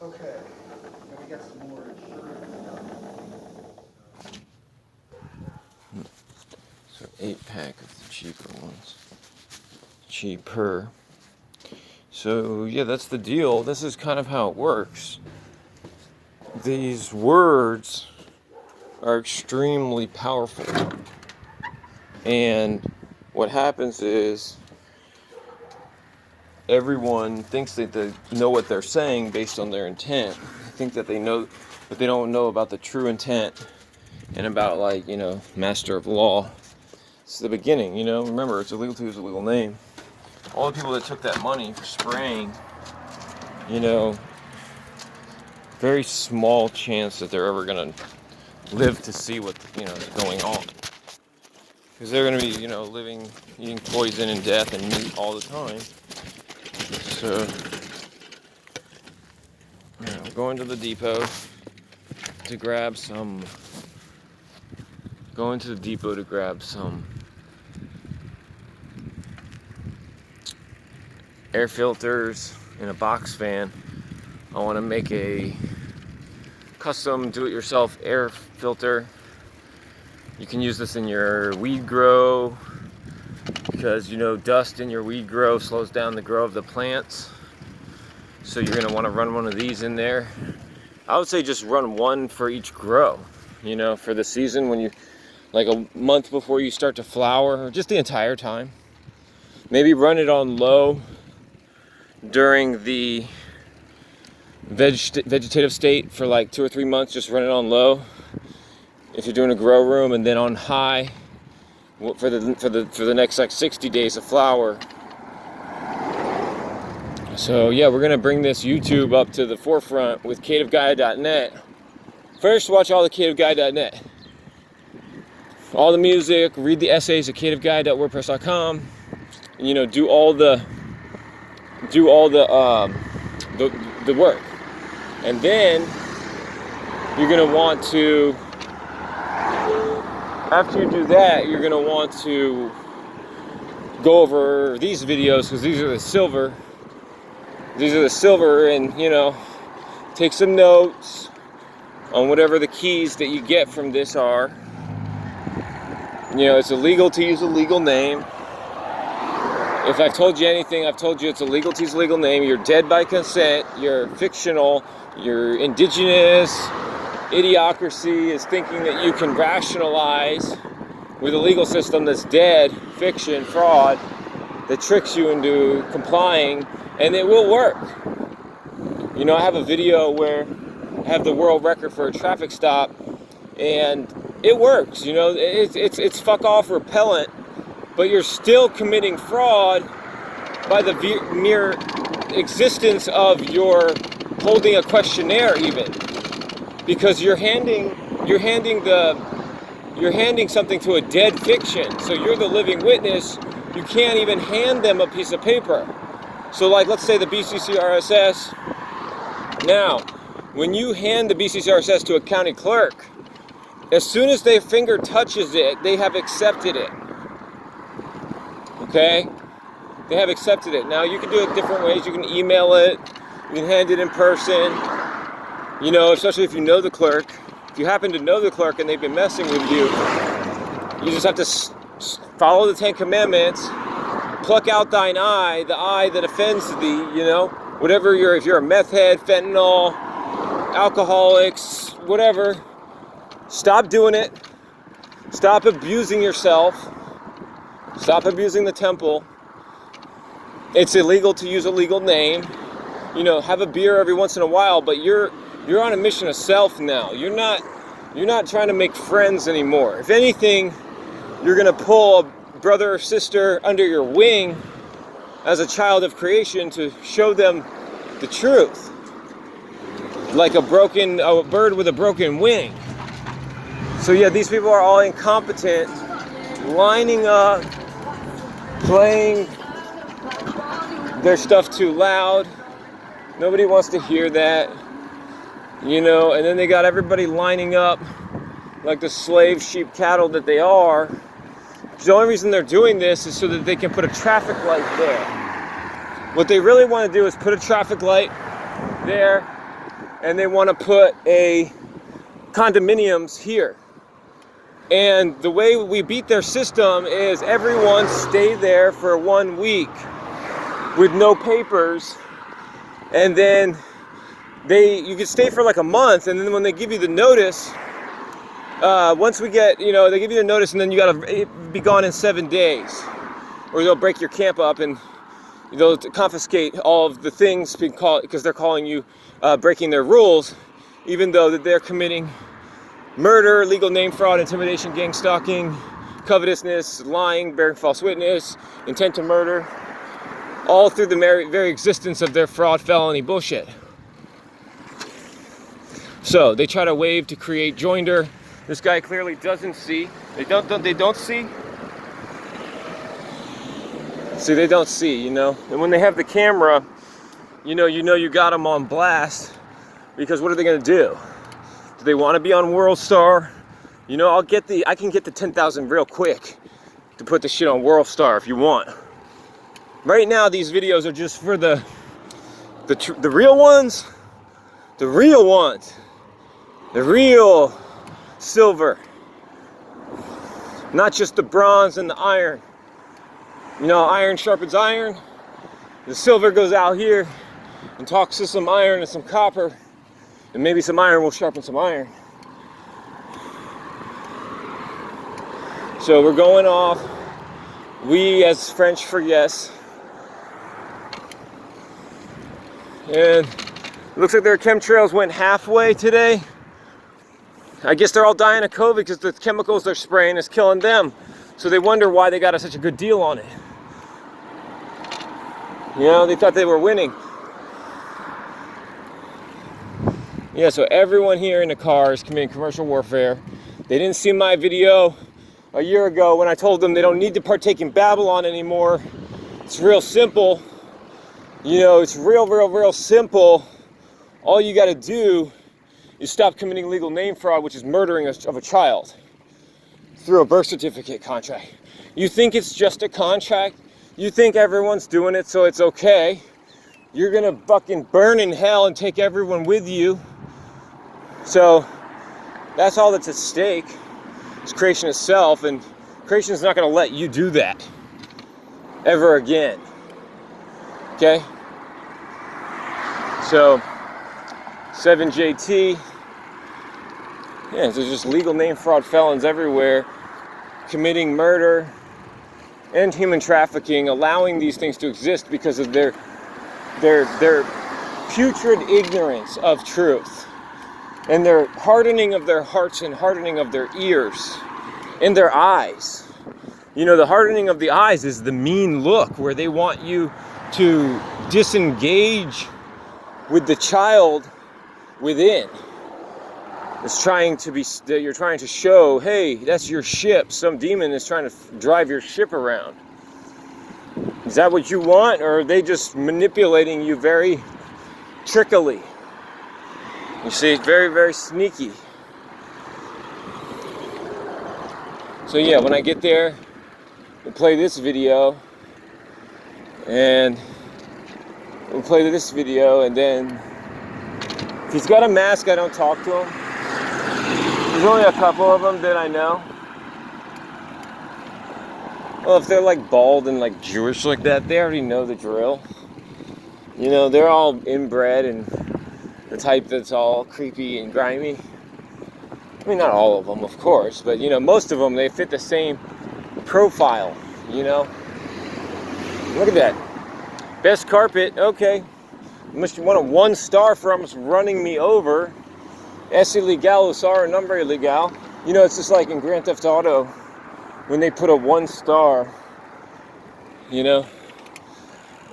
Okay, let me get some more insurance stuff. So 8-pack of the cheaper ones. Cheaper. So yeah, that's the deal. This is kind of how it works. These words are extremely powerful. And what happens is everyone thinks that they know what they're saying based on their intent. They think that they know, but they don't know about the true intent and about, like, master of law. It's the beginning, Remember, it's illegal to use a legal name. All the people that took that money for spraying, very small chance that they're ever going to live to see what, is going on. Because they're going to be, living, eating poison and death and meat all the time. So, going to the depot to grab some. Going to the depot to grab some air filters in a box fan. I want to make a custom do-it-yourself air filter. You can use this in your weed grow because dust in your weed grow slows down the grow of the plants. So you're going to want to run one of these in there. I would say just run one for each grow, for the season when you, like a month before you start to flower, or just the entire time. Maybe run it on low during the vegetative state for like 2 or 3 months. Just run it on low if you're doing a grow room, and then on high for the next like 60 days of flower. So yeah, we're gonna bring this YouTube up to the forefront with CreativeGuy.net. First, watch all the CreativeGuy.net, all the music, read the essays at CreativeGuy.wordpress.com. Do all the work, and then you're gonna want to. After you do that, you're gonna want to go over these videos because these are the silver. And take some notes on whatever the keys that you get from this are. It's illegal to use a legal name. If I've told you anything, I've told you it's illegal to use a legal name. You're dead by consent. You're fictional. You're indigenous. Idiocracy is thinking that you can rationalize with a legal system that's dead, fiction, fraud, that tricks you into complying, and it will work. I have a video where I have the world record for a traffic stop, and it works. It's fuck off repellent, but you're still committing fraud by the mere existence of your holding a questionnaire, even because you're handing something to a dead fiction. So you're the living witness. You can't even hand them a piece of paper. So, like, let's say the BCCRSS. Now, when you hand the BCCRSS to a county clerk, as soon as their finger touches it, they have accepted it. Okay? They have accepted it. Now, you can do it different ways. You can email it. You can hand it in person. Especially if you know the clerk. If you happen to know the clerk and they've been messing with you, you just have to follow the 10 Commandments. Pluck out thine eye, the eye that offends thee, whatever if you're a meth head, fentanyl, alcoholics, whatever, stop doing it. Stop abusing yourself. Stop abusing the temple. It's illegal to use a legal name. Have a beer every once in a while, but you're on a mission of self now. You're not trying to make friends anymore. If anything, you're gonna pull a brother or sister under your wing as a child of creation to show them the truth, like a bird with a broken wing. So yeah, these people are all incompetent, lining up, playing their stuff too loud. Nobody wants to hear that, and then they got everybody lining up like the slave sheep cattle that they are. The only reason they're doing this is so that they can put a traffic light there. What they really want to do is put a traffic light there and they want to put a condominiums here. And the way we beat their system is everyone stay there for 1 week with no papers, and then you can stay for like a month, and then when they give you the notice, once we get, they give you the notice, and then you gotta be gone in 7 days, or they'll break your camp up and they'll confiscate all of the things because they're calling you breaking their rules, even though that they're committing murder, legal name fraud, intimidation, gang stalking, covetousness, lying, bearing false witness, intent to murder, all through the very existence of their fraud, felony bullshit. So they try to waive to create joinder. This guy clearly doesn't see. They don't see. See, they don't see, And when they have the camera, you got them on blast, because what are they going to do? Do they want to be on WorldStar? I can get the 10,000 real quick to put the shit on WorldStar if you want. Right now, these videos are just for the real ones, the real silver, not just the bronze and the iron. Iron sharpens iron. The silver goes out here and talks to some iron and some copper, and maybe some iron will sharpen some iron. So we're going off. We as French for yes. And it looks like their chemtrails went halfway today. I guess they're all dying of COVID because the chemicals they're spraying is killing them. So they wonder why they got such a good deal on it. They thought they were winning. Yeah, so everyone here in the car is committing commercial warfare. They didn't see my video a year ago when I told them they don't need to partake in Babylon anymore. It's real simple. It's real simple. All you got to do is stop committing legal name fraud, which is murdering of a child through a birth certificate contract. You think it's just a contract? You think everyone's doing it so it's okay? You're gonna fucking burn in hell and take everyone with you. So that's all that's at stake. It's creation itself, and creation is not gonna let you do that ever again. Okay? So 7JT. Yeah, there's just legal name fraud felons everywhere committing murder and human trafficking, allowing these things to exist because of their putrid ignorance of truth, and their hardening of their hearts and hardening of their ears and their eyes. The hardening of the eyes is the mean look where they want you to disengage with the child within. You're trying to show, hey, that's your ship. Some demon is trying to drive your ship around. Is that what you want, or are they just manipulating you very trickily? You see, very, very sneaky. So yeah, when I get there, we'll play this video, and then if he's got a mask, I don't talk to him. There's only a couple of them that I know. Well, if they're like bald and like Jewish like that, they already know the drill. They're all inbred and the type that's all creepy and grimy. I mean, not all of them, of course, but most of them, they fit the same profile, Look at that. Best carpet, okay. Must want a 1 star for almost running me over. IDsIllegal, usar number illegal. It's just like in Grand Theft Auto when they put a 1 star.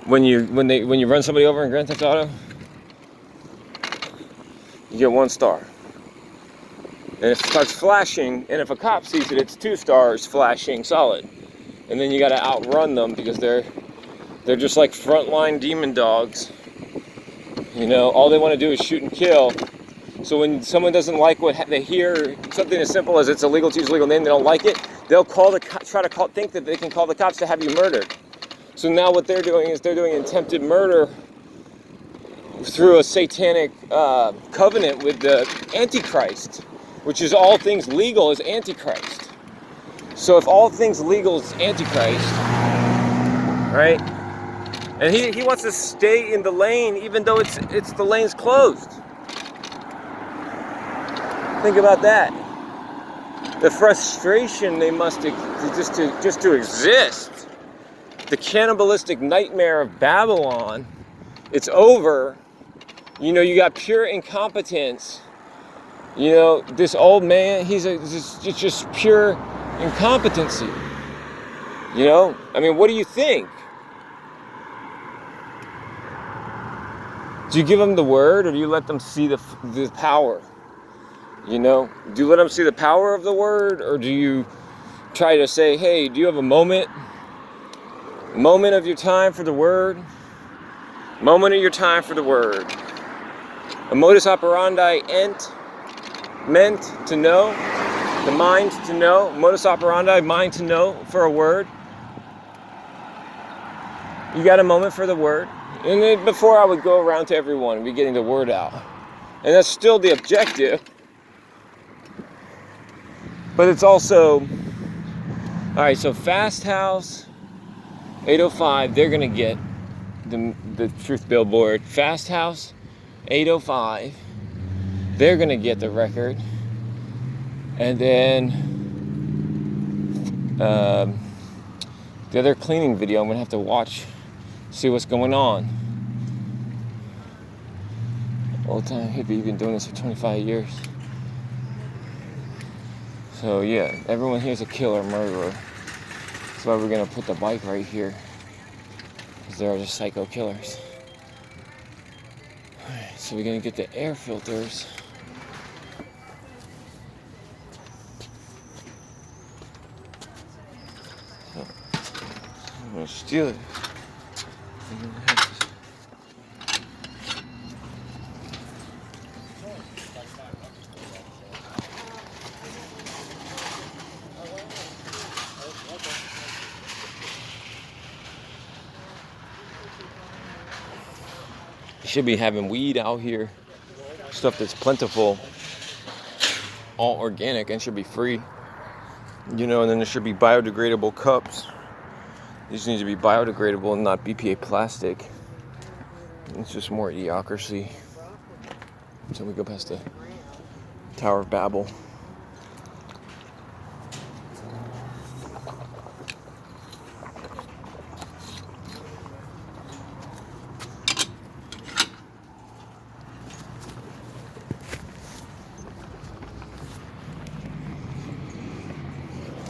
When you run somebody over in Grand Theft Auto, you get 1 star. And it starts flashing, and if a cop sees it, it's 2 stars flashing solid. And then you got to outrun them because they're just like frontline demon dogs. All they want to do is shoot and kill. So when someone doesn't like what they hear, something as simple as it's illegal to use a legal name, they don't like it, they'll think that they can call the cops to have you murdered. So now what they're doing is they're doing attempted murder through a satanic covenant with the Antichrist, which is all things legal is Antichrist. So if all things legal is Antichrist, right? And he wants to stay in the lane even though it's the lane's closed. Think about that. The frustration they must just to exist. The cannibalistic nightmare of Babylon. It's over. You know, you got pure incompetence. You know, this old man, it's just pure incompetency. You know, I mean, what do you think? Do you give them the word, or do you let them see the power? You know, do you let them see the power of the word, or do you try to say, hey, do you have a moment of your time for the word? Moment of your time for the word. A modus operandi meant to know, the mind to know, modus operandi, mind to know for a word. You got a moment for the word. And then before I would go around to everyone and be getting the word out. And that's still the objective. But it's also, all right, so Fast House, 805, they're going to get the Truth Billboard. Fast House, 805, they're going to get the record. And then the other cleaning video, I'm going to have to watch, see what's going on. Old time hippie, been doing this for 25 years. So yeah, everyone here's a killer, murderer. That's why we're going to put the bike right here. Because they're just psycho killers. Alright, so we're going to get the air filters. So, I'm going to steal it. Should be having weed out here, stuff that's plentiful, all organic, and should be free, you know. And then there should be biodegradable cups. These need to be biodegradable and not BPA plastic. It's just more idiocracy. So we go past the Tower of Babel.